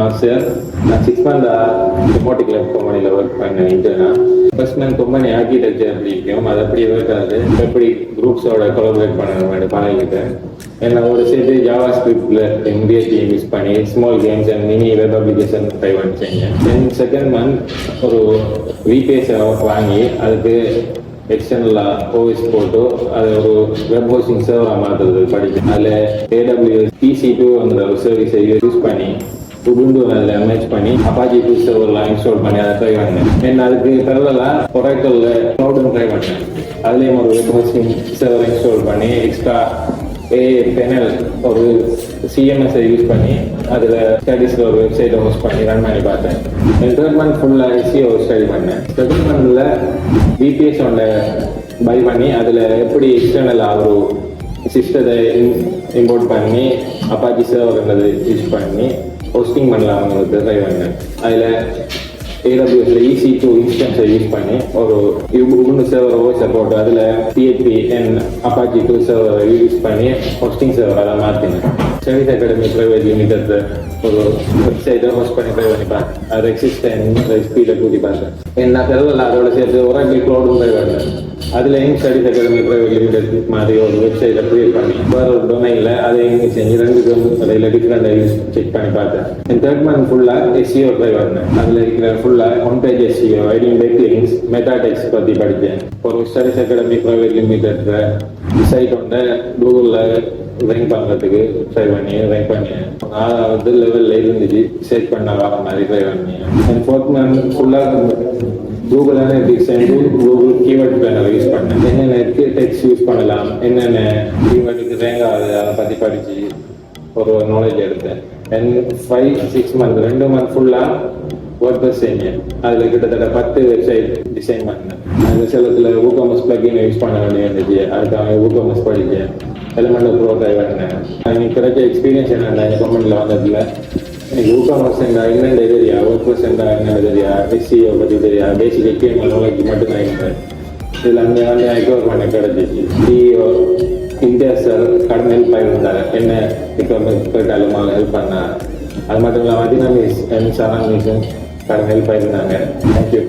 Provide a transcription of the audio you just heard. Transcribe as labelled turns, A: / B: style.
A: Master நான் 6 month robotic lab கம்பெனியில் work பண்ணிட்டேன்னா ஃபர்ஸ்ட் நான் கம்பெனி ஆர்கிடெக்சர் பிடிக்கும். அது அப்படி ஒர்க் ஆகுது, எப்படி குரூப்ஸோட கொலாபரேட் பண்ண பழகிட்டேன். என்ன ஒரு சேர்த்து ஜாவா ஸ்கிரிப்டில் MBA யூஸ் பண்ணி small games and mini web application try பண்ணி செஞ்சேன். தென் செகண்ட் மந்த் ஒரு VPS வாங்கி அதுக்கு எக்ஸ்டர்னலாக ஓஎஸ் போட்டு அதை ஒரு வெப் ஹோஸ்டிங் சர்வராக மாற்றுறது படித்தேன். அதில் AWS EC2ங்கிற ஒரு சர்வீஸை யூஸ் பண்ணி உபுண்டு அதில் மேட்ச் பண்ணி அப்பாச்சி 2 சர்வர்லாம் இன்ஸ்டால் பண்ணி அதை ட்ரை பண்ணேன். என்ன அதுக்கு பரவலாக ஒராக்கிளில் க்ளவுடும் ட்ரை பண்ணேன். அதுலேயும் ஒரு வெப் ஹோஸ்டிங் சர்வர் இன்ஸ்டால் பண்ணி எக்ஸ்ட்ரா பேனல் ஒரு CMS-ஐ யூஸ் பண்ணி அதில் ஸ்டடீஸில் ஒரு வெப்சைட்டை ஹோஸ்ட் பண்ணி ரன் பண்ணி பார்த்தேன். தேர்ட் மந்த் ஃபுல்லாக SEO ஸ்டடி பண்ணேன். செகண்ட் மந்தில் VPS ஒன்றை பை பண்ணி அதில் எப்படி எக்ஸ்டர்னலாக ஒரு சிஸ்டத்தை இம்போர்ட் பண்ணி அப்பாச்சி சர்வர்ன்றது யூஸ் பண்ணி ஹோஸ்டிங் பண்ணலாம்ங்கிறது ட்ரை பண்ணேன். அதில் AWSல EC2 இன்ஸ்டன்ஸை யூஸ் பண்ணி ஒரு உபுண்டு சர்வர் ஓஎஸை போட்டு அதில் PHP and அப்பாச்சி 2 சர்வரை யூஸ் பண்ணி ஹோஸ்டிங் சர்வர் அதை மாற்றினேன். ஸ்டடீஸ் அகாடமி பிரைவேட் லிமிடெட் ஒரு வெப்சைட்டை ஹோஸ்ட் பண்ணி ட்ரை பண்ணி பார்த்தேன். அது எக்ஸிஸ்டன்ட் ஸ்பீடை கூட்டி பார்த்தேன். என்ன தெரியல அதோட சேர்த்து ஒராக்கிள் க்ளவுடும் ட்ரை பண்ணேன். அதுலேயும் ஸ்டடீஸ் அகாடமி பிரைவேட் லிமிடெட் மாதிரி ஒரு வெப்சைட்டை க்ரியேட் பண்ணி வேற ஒரு டொமைனில் அதை எங்கே செஞ்சு ரெண்டுக்கும் அதில் டிஃப்ரெண்ட் யூஸ் செக் பண்ணி பார்த்தேன். தேர்ட் மந்த் ஃபுல்லாக SEO ட்ரை பண்ணேன். அதில் இருக்கிற ஃபுல்லாக ஒன் பேஜ் SEO, ஐடிங் பேக்லிங்ஸ், மெட்டாடெக்ஸ் பற்றி படித்தேன். ஒரு studies academy private limited site ஒன்று கூகுளில் ரேங்க் பண்ணுறதுக்கு ட்ரை பண்ணி ரேங்க் பண்ணேன். 4வது லெவலில் இருந்துச்சு, செட் பண்ண வர மாதிரி ட்ரை பண்ணேன். ஃபோர்த் மந்த் ஃபுல்லாக Google analytics and Google keyword panel use பண்ணேன். என்னென்ன டெக்ஸ்ட் யூஸ் பண்ணலாம், என்னென்ன கீவேர்டுக்கு ரேங்க் ஆகுது அதை பற்றி படித்து ஒரு நாலேஜ் எடுத்தேன். அண்ட் 5-6 மந்த் 2 மந்த் ஃபுல்லாக WordPress செஞ்சேன். அதில் கிட்டத்தட்ட 10 வெப்சைட் டிசைன் பண்ணேன். அந்த சிலத்தில் WooCommerce பிளக்கின் யூஸ் பண்ண வேண்டிய இருந்துச்சு. அதுக்காக WooCommerce படித்தேன். எலிமெண்ட் ப்ரோ ட்ரை பண்ணேன். எனக்கு கிடைச்ச எக்ஸ்பீரியன்ஸ் என்னென்ன இந்த கம்பெனியில் வந்ததில் எனக்கு WooCommerce என்னென்ன தெரியா, WordPress என்ன தெரியா, SEO பற்றி தெரியா, பேசிக் HTML நாலேஜ் மட்டும் தான் இருந்தேன். இதில் அங்கே வந்து ரெக்கவர் பண்ண கிடச்சிச்சு. CEO இந்தியா சார் கடன் ஹெல்ப் ஆகிருந்தார். என்ன ரெக்கவர் போயிட்டாலும் ஹெல்ப் பண்ணார். அது மட்டும் இல்லாமல் அதினா மிஸ் அண்ட் சரண் மிஸ்ஸும் கடன் ஹெல்ப் ஆகிருந்தாங்க. தேங்க்யூ.